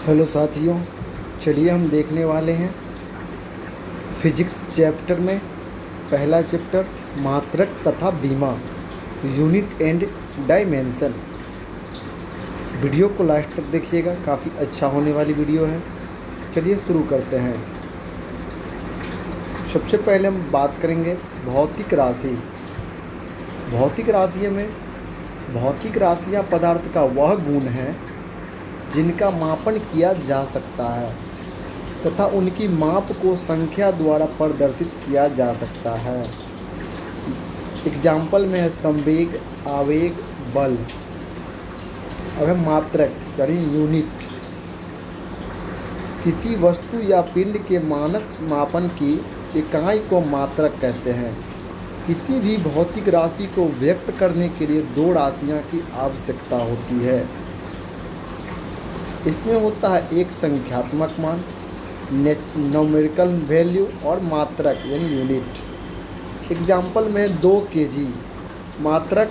Hello साथियों, चलिए हम देखने वाले हैं फिजिक्स चैप्टर में पहला चैप्टर मात्रक तथा बीमा, यूनिट एंड डायमेंशन। वीडियो को लास्ट तक देखिएगा, काफ़ी अच्छा होने वाली वीडियो है। चलिए शुरू करते हैं। सबसे पहले हम बात करेंगे भौतिक राशि। भौतिक राशियाँ पदार्थ का वह गुण है जिनका मापन किया जा सकता है तथा उनकी माप को संख्या द्वारा प्रदर्शित किया जा सकता है। एग्जाम्पल में है संवेग, आवेग, बल। अब है मात्रक यानी यूनिट। किसी वस्तु या पिंड के मानक मापन की इकाई को मात्रक कहते हैं। किसी भी भौतिक राशि को व्यक्त करने के लिए दो राशियां की आवश्यकता होती है। इसमें होता है एक संख्यात्मक मान न्यूमेरिकल वैल्यू और मात्रक यानी यूनिट। एग्जाम्पल में 2 केजी, मात्रक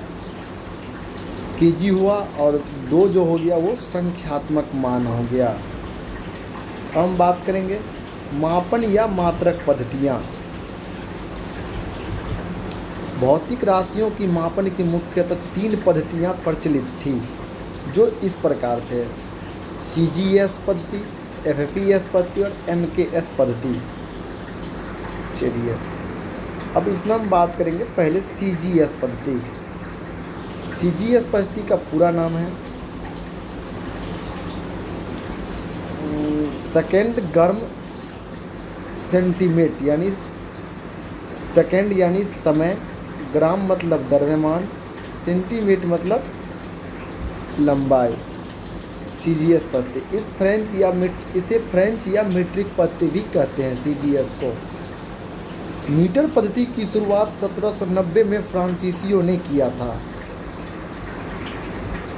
केजी हुआ और 2 जो हो गया वो संख्यात्मक मान हो गया। अब हम बात करेंगे मापन या मात्रक पद्धतियाँ। भौतिक राशियों की मापन की मुख्यतः 3 पद्धतियाँ प्रचलित थी जो इस प्रकार थे: CGS पद्धति, FFES पद्धति और MKS पद्धति। चलिए अब इसमें हम बात करेंगे पहले CGS पद्धति। CGS पद्धति का पूरा नाम है सेकेंड गर्म सेंटीमेट यानी सेकेंड यानी समय, ग्राम मतलब द्रव्यमान, सेंटीमीटर मतलब लंबाई। CGS पद्धति इसे फ्रेंच या मीट्रिक पद्धति भी कहते हैं। CGS को मीटर पद्धति की शुरुआत 1790 में फ्रांसीसियों ने किया था।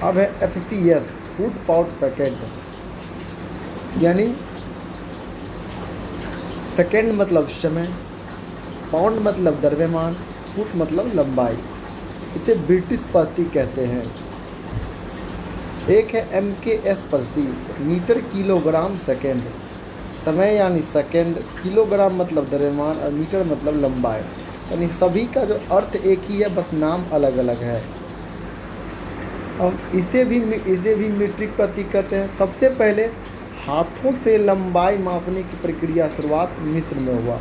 अब है FFES फुट पाउंड सेकेंड यानी सेकेंड मतलब समय, पाउंड मतलब द्रव्यमान, फुट मतलब लंबाई। इसे ब्रिटिश पद्धति कहते हैं। एक है MKS पद्धति, मीटर किलोग्राम सेकेंड, समय यानी सेकेंड, किलोग्राम मतलब द्रव्यमान और मीटर मतलब लंबाई। यानी सभी का जो अर्थ एक ही है, बस नाम अलग अलग है। अब इसे भी मीट्रिक पद्धति कहते हैं। सबसे पहले हाथों से लंबाई मापने की प्रक्रिया शुरुआत मिस्र में हुआ।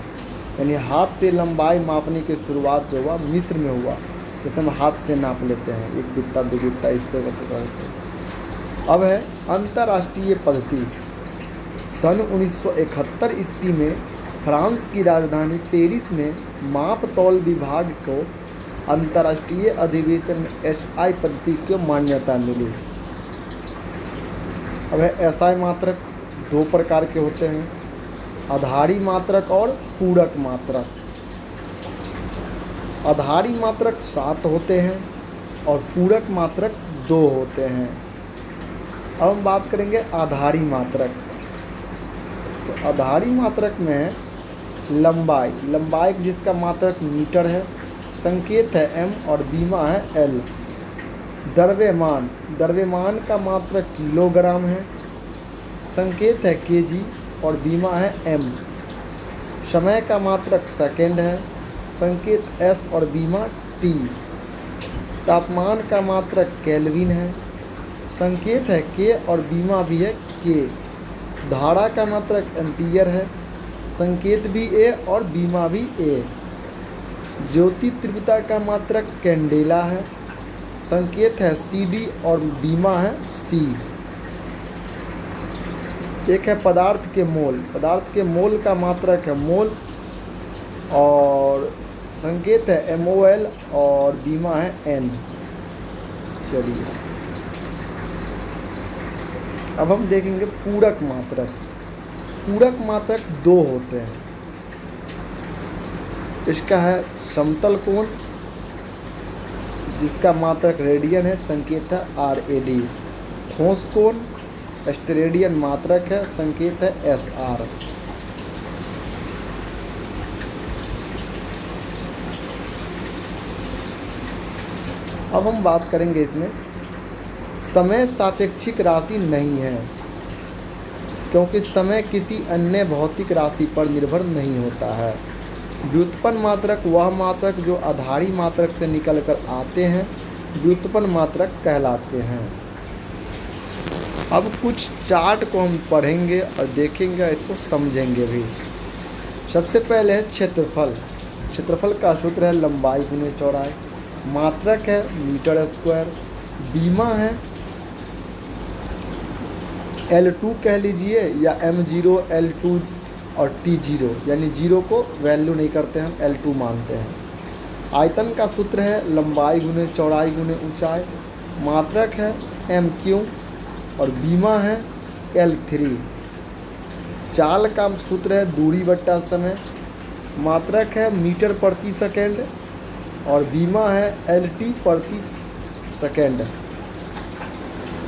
यानी हाथ से लंबाई मापने की शुरुआत जो हुआ मिस्र में हुआ। जैसे हम हाथ से नाप लेते हैं, 1 बित्ता 2 बित्ता इससे करते हैं। अब है अंतर्राष्ट्रीय पद्धति। सन 1971 ईस्वी में फ्रांस की राजधानी पेरिस में माप तौल विभाग को अंतर्राष्ट्रीय अधिवेशन में SI पद्धति को मान्यता मिली। अब है SI मात्रक 2 प्रकार के होते हैं: आधारी मात्रक और पूरक मात्रक। आधारी मात्रक 7 होते हैं और पूरक मात्रक 2 होते हैं। अब हम बात करेंगे आधारी मात्रक। तो आधारी मात्रक में लंबाई जिसका मात्रक मीटर है, संकेत है m और बीमा है l। द्रव्यमान का मात्रक किलोग्राम है, संकेत है kg और बीमा है m। समय का मात्रक सेकेंड है, संकेत s और बीमा t। तापमान का मात्रक केल्विन है, संकेत है K और बीमा भी है K। धारा का मात्रक एम्पियर है, संकेत भी A और बीमा भी A। ज्योति तीव्रता का मात्रक कैंडेला है, संकेत है CD और बीमा है C। एक है पदार्थ के मोल का मात्रक है मोल और संकेत है MOL और बीमा है N। चलिए अब हम देखेंगे पूरक मात्रक। पूरक मात्रक 2 होते हैं। इसका है समतल कोण जिसका मात्रक रेडियन है, संकेत है RAD। ठोस कोण स्टेरेडियन मात्रक है, संकेत है SR। अब हम बात करेंगे इसमें समय सापेक्षिक राशि नहीं है। क्योंकि समय किसी अन्य भौतिक राशि पर निर्भर नहीं होता है। व्युत्पन्न मात्रक वह मात्रक जो आधारी मात्रक से निकलकर आते हैं व्युत्पन्न मात्रक कहलाते हैं। अब कुछ चार्ट को हम पढ़ेंगे और देखेंगे, इसको समझेंगे भी। सबसे पहले है क्षेत्रफल। क्षेत्रफल का सूत्र है लंबाई गुने चौड़ाई। मात्रक है मीटर स्क्वायर। बीमा है L2 कह लीजिए या M0 L2 और T0, यानी जीरो को वैल्यू नहीं करते हम, L2 मानते हैं। आयतन का सूत्र है लंबाई गुने चौड़ाई गुने ऊंचाई। मात्रक है MQ और बीमा है L3। चाल का सूत्र है दूरी बट्टा समय। मात्रक है मीटर प्रति सेकेंड और बीमा है LT प्रति सेकेंड।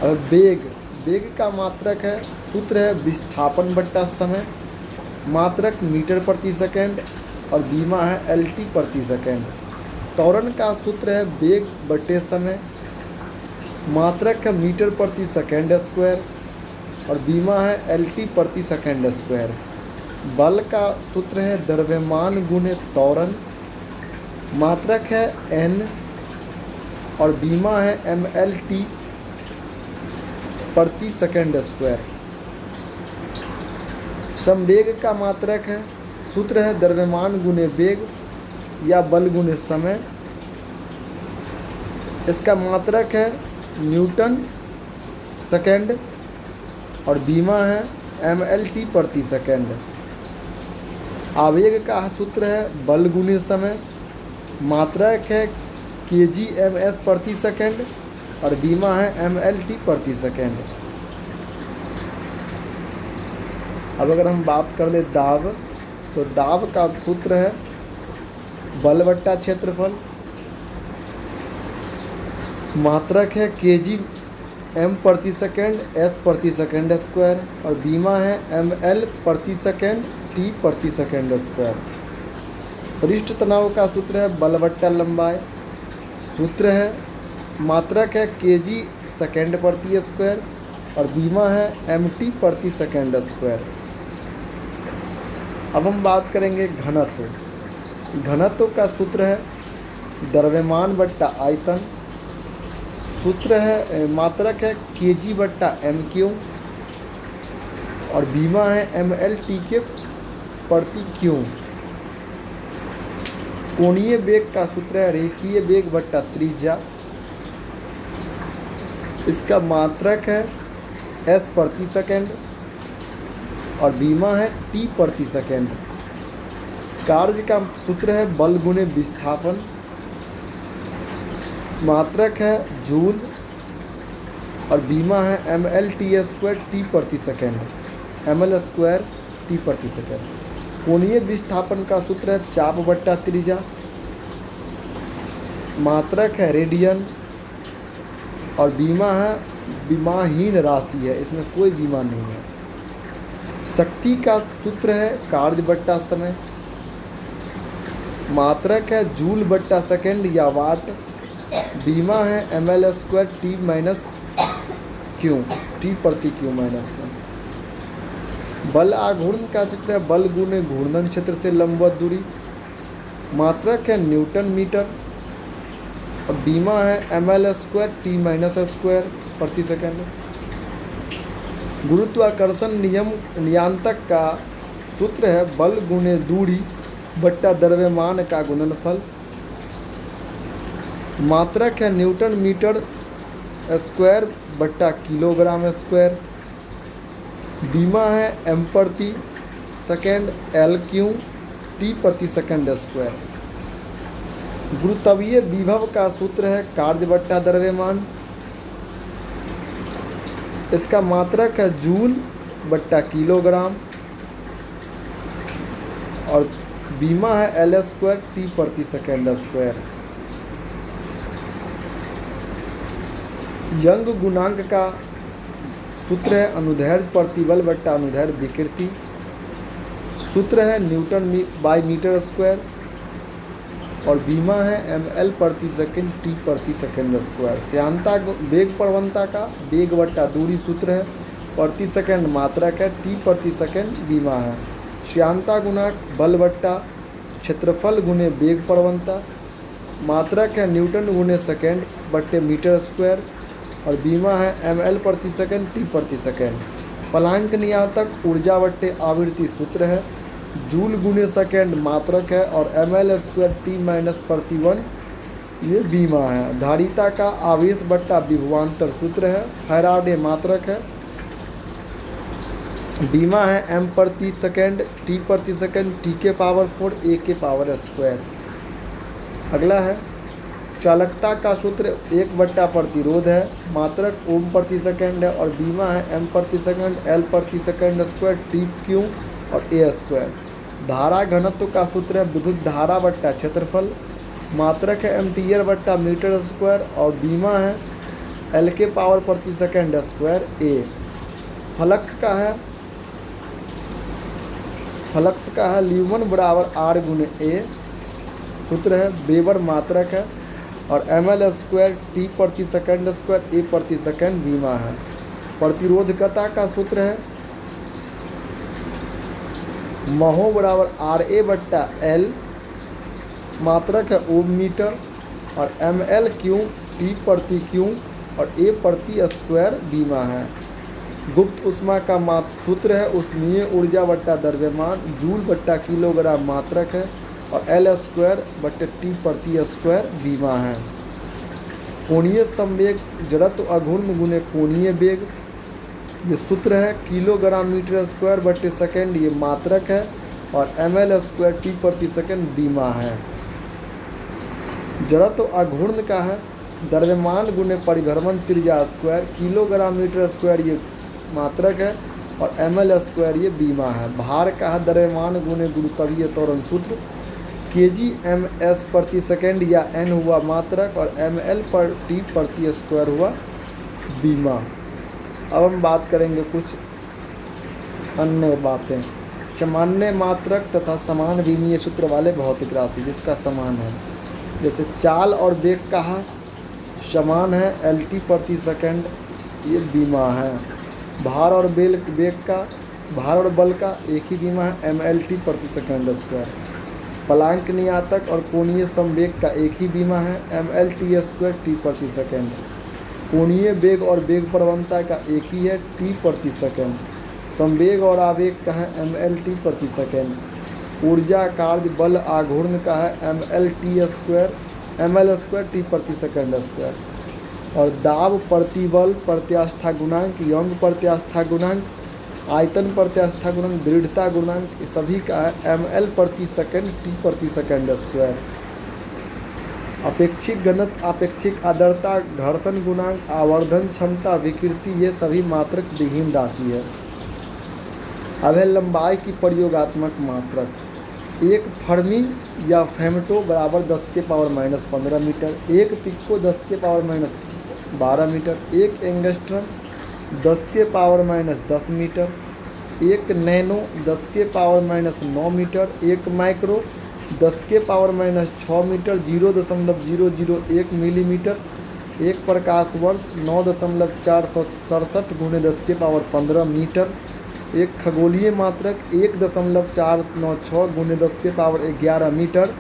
और वेग का मात्रक है सूत्र है विस्थापन बट्टा समय। मात्रक मीटर प्रति सेकेंड और बीमा है LT प्रति सेकेंड। त्वरण का सूत्र है वेग बट्टे समय। मात्रक है मीटर प्रति सेकेंड स्क्वायर और बीमा है LT प्रति सेकेंड स्क्वायर। बल का सूत्र है द्रव्यमान गुने त्वरण। मात्रक है N और बीमा है MLT प्रति सेकेंड स्क्वायर। संवेग का मात्रक है सूत्र है द्रव्यमान गुने वेग या बल गुने समय। इसका मात्रक है न्यूटन सेकेंड और बीमा है MLT प्रति सेकेंड। आवेग का सूत्र है बल गुने समय। मात्रक है kgms प्रति सेकेंड और बीमा है MLT प्रति सेकेंड। अब अगर हम बात कर ले दाब, तो दाब का सूत्र है बल बट्टा क्षेत्रफल। मात्रक है kgm प्रति सेकेंड S प्रति सेकेंड स्क्वायर और बीमा है ML प्रति सेकेंड T प्रति सेकेंड स्क्वायर। पृष्ठ तनाव का सूत्र है बल बट्टा लंबाई। सूत्र है मात्रक है kg सेकेंड प्रति स्क्वायर और बीमा है MT प्रति सेकेंड स्क्वायर। अब हम बात करेंगे घनत्व। घनत्व का सूत्र है द्रव्यमान बट्टा आयतन। सूत्र है मात्रक है kg बट्टा MQ और बीमा है MLT के प्रति क्यू। कोणीय वेग का सूत्र है रेखीय वेग बट्टा त्रिज्या। इसका मात्रक है S प्रति सेकेंड और बीमा है T प्रति सेकेंड। कार्य का सूत्र है बल गुने विस्थापन। मात्रक है जूल और बीमा है MLT स्क्वायर T प्रति सेकेंड, ML स्क्वायर T प्रति सेकेंड। कोणीय विस्थापन का सूत्र है चाप बट्टा त्रिज्या। मात्रक है रेडियन और बीमा है बीमाहीन राशि है, इसमें कोई बीमा नहीं है। शक्ति का सूत्र है कार्य बट्टा समय। मात्रक है जूल बट्टा सेकेंड या वाट। बीमा है ML square T minus Q, T प्रति क्यू माइनस क्यू। बल आघूर्ण का सूत्र है बल गुने घूर्णन क्षेत्र से लंबवत दूरी। मात्रक है न्यूटन मीटर और बीमा है ML square T minus square प्रति सेकेंड। गुरुत्वाकर्षण नियम नियंत्रक का सूत्र है बल गुने दूरी बट्टा द्रव्यमान का गुणनफल। मात्रक है न्यूटन मीटर स्क्वायर बट्टा किलोग्राम स्क्वायर। बीमा है M प्रति सेकेंड LQ T प्रति सेकेंड स्क्वायर। गुरुत्वीय विभव का सूत्र है कार्य बट्टा द्रव्यमान। इसका मात्रक है जूल बट्टा किलोग्राम और बीमा है L स्क्वायर T प्रति सेकेंड स्क्वायर। यंग गुणांक का सूत्र है अनुदैर्ध्य प्रतिबल बट्टा अनुदैर्ध्य विकृति। सूत्र है न्यूटन बाई मीटर स्क्वायर और बीमा है ML प्रति सेकेंड T प्रति सेकेंड स्क्वायर। श्यानता वेग प्रवणता का वेग बट्टा दूरी सूत्र है प्रति सेकंड मात्रक है, टी प्रति सेकंड बीमा है। श्यानता गुणांक बल बट्टा क्षेत्रफल गुने वेग प्रवणता, मात्रक है न्यूटन गुने सेकंड बट्टे मीटर स्क्वायर और बीमा है ml प्रति सेकंड टी प्रति सेकंड। प्लांक नियतांक ऊर्जा बट्टे आवृत्ति सूत्र है, जूल गुने सेकंड मात्रक है और ml स्क्वायर टी माइनस प्रतिवन ये बीमा है। धारिता का आवेश बट्टा विभवांतर सूत्र है, फैराडे मात्रक है, बीमा है m प्रति सेकंड t प्रति सेकंड t के पावर 4 a के पावर स्क्वायर। अगला है चालकता का सूत्र 1 बट्टा प्रतिरोध है, मात्रक ओम प्रति सेकंड है और बीमा है m प्रति सेकंड l प्रति सेकंड स्क्वायर टी क्यू और a स्क्वायर। धारा घनत्व का सूत्र है विद्युत धारा बट्टा क्षेत्रफल, मात्रक है एम्पियर बट्टा मीटर स्क्वायर और बीमा है l के पावर प्रति सेकंड स्क्वायर a। फ्लक्स का है ल्यूमन बराबर r गुने a, सूत्र है वेबर मात्रक है और ml स्क्वायर टी प्रति सेकंड स्क्वायर a प्रति सेकंड बीमा है। प्रतिरोधकता का सूत्र है महो बराबर RA बट्टा L, मात्रक है ओम मीटर और ml क्यू टी प्रति क्यू और a प्रति स्क्वायर बीमा है। गुप्त ऊष्मा का सूत्र है ऊष्मीय ऊर्जा बट्टा द्रव्यमान, जूल बट्टा किलोग्राम मात्रक है और L स्क्वायर बट्टे टी प्रति स्क्वायर बीमा है। कोणीय संवेग जड़त्व अघूर्ण गुने कोणीय वेग ये सूत्र है किलोग्राम मीटर स्क्वायर बट्टे सेकंड ये मात्रक है और ml स्क्वायर टी प्रति सेकंड बीमा है। जड़त्व अघूर्ण का है द्रव्यमान गुने परिभ्रमण त्रिज्या स्क्वायर, किलोग्राम मीटर स्क्वायर ये मात्रक है और ml स्क्वायर ये बीमा है। भार का है द्रव्यमान गुने गुरुत्वीय त्वरण सूत्र, kg/ms प्रति सेकंड या n हुआ मात्रक और ml पर टी प्रति स्क्वायर हुआ बीमा। अब हम बात करेंगे कुछ अन्य बातें। सामान्य मात्रक तथा समान विमीय सूत्र वाले भौतिक राशि जिसका समान है, जैसे चाल और वेग का है समान है lt प्रति सेकंड ये बीमा है। भार और बल का एक ही बीमा है mlt प्रति सेकंड स्क्वायर। प्लांक नियतांक और कोणीय संवेग का एक ही बीमा है mlt स्क्वायर टी प्रति सेकंड। कोणीय वेग और वेग प्रवणता का एक ही है टी प्रति सेकंड। संवेग और आवेग का है mlt प्रति सेकंड। ऊर्जा कार्य बल आघूर्ण का है ml स्क्वायर टी प्रति सेकंड स्क्वायर। और दाब प्रतिबल प्रत्यास्था गुणांक, यंग प्रत्यास्था गुणांक, आयतन प्रत्यास्था गुणांक, दृढ़ता गुणांक ये सभी का है ml प्रति सेकंड टी प्रति सेकंड स्क्वायर। अपेक्षिक घनत्व, अपेक्षिक आर्द्रता, घर्षण गुणांक, आवर्धन क्षमता, विकृति ये सभी मात्रक विहीन राशि है। अब है लंबाई की प्रयोगात्मक मात्रक। एक फर्मी या फेमटो बराबर 10 के पावर माइनस 15 मीटर, एक पिको 10 के पावर माइनस 12 मीटर, एक एंगस्ट्रम 10 के पावर माइनस 10 मीटर, एक नैनो 10 के पावर माइनस 9 मीटर, एक माइक्रो 10 के पावर माइनस 6 मीटर 0.001 मिलीमीटर, एक प्रकाश वर्ष 9.467 गुणे 10 के पावर 15 मीटर, एक खगोलीय मात्रक 1.496 गुणे 10 के पावर 11 मीटर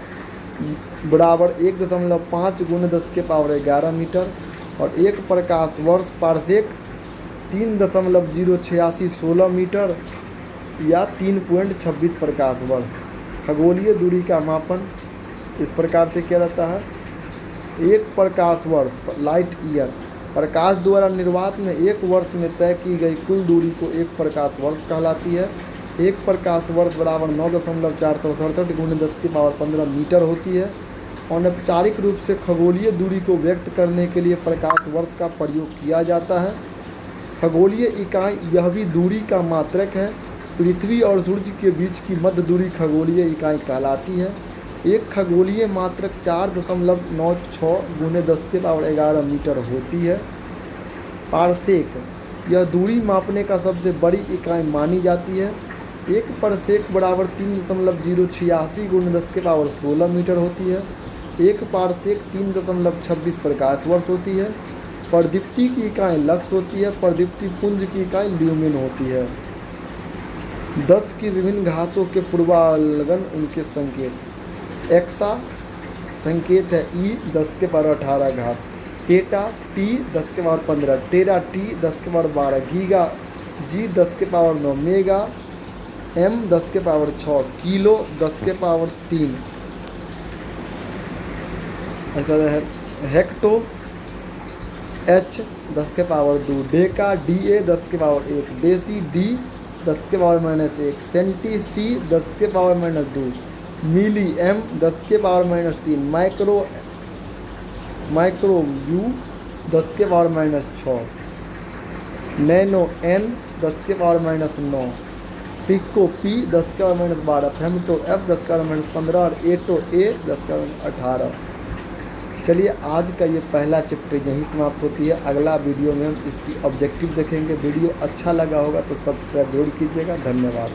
बराबर 1.5 गुणे 10 के पावर 11 मीटर और एक प्रकाश वर्ष पारसेक 3.08616 मीटर या 3.26 प्रकाश वर्ष। खगोलीय दूरी का मापन इस प्रकार से किया जाता है। एक प्रकाश वर्ष लाइट ईयर, प्रकाश द्वारा निर्वात में एक वर्ष में तय की गई कुल दूरी को एक प्रकाश वर्ष कहलाती है। एक प्रकाश वर्ष बराबर 9.467 गुणे 10 की पावर 15 मीटर होती है। अनौपचारिक रूप से खगोलीय दूरी को व्यक्त करने के लिए प्रकाश वर्ष का प्रयोग किया जाता है। खगोलीय इकाई यह भी दूरी का मात्रक है। पृथ्वी और सूर्य के बीच की मध्य दूरी खगोलीय इकाई कहलाती है। एक खगोलीय मात्रक 4.96 गुणे 10 के पावर 11 मीटर होती है। पारसेक यह दूरी मापने का सबसे बड़ी इकाई मानी जाती है। एक पारसेक बराबर 3.086 गुणे 10 के पावर 16 मीटर होती है। एक पारसेक 3.26 प्रकाश वर्ष होती है। प्रदीप्ति की इकाई लक्स होती है। प्रदीप्ति पुंज की इकाई ल्यूमिन होती है। 10 की विभिन्न घातों के पूर्वावलोकन उनके संकेत। एक्सा संकेत है ई 10 के पावर 18 घात। टेटा टी 10 के पावर 15। टेरा टी 10 के पावर 12। गीगा जी 10 के पावर 9। मेगा एम 10 के पावर 6। किलो 10 के पावर 3। हेक्टो एच 10 के पावर 2। डेका डी ए 10 के पावर 1। डेसी डी 10 के पावर -1। सेंटी सी 10 के पावर -2। मिली एम 10 के पावर -3। माइक्रो यू 10 के पावर -6। नैनो एन 10 के पावर -9। पिको पी 10 के पावर -12। फेमटो एफ 10 के पावर -15 और एटो ए 10 के पावर 18। चलिए आज का ये पहला चैप्टर यहीं समाप्त होती है। अगला वीडियो में हम इसकी ऑब्जेक्टिव देखेंगे। वीडियो अच्छा लगा होगा तो सब्सक्राइब जरूर कीजिएगा। धन्यवाद।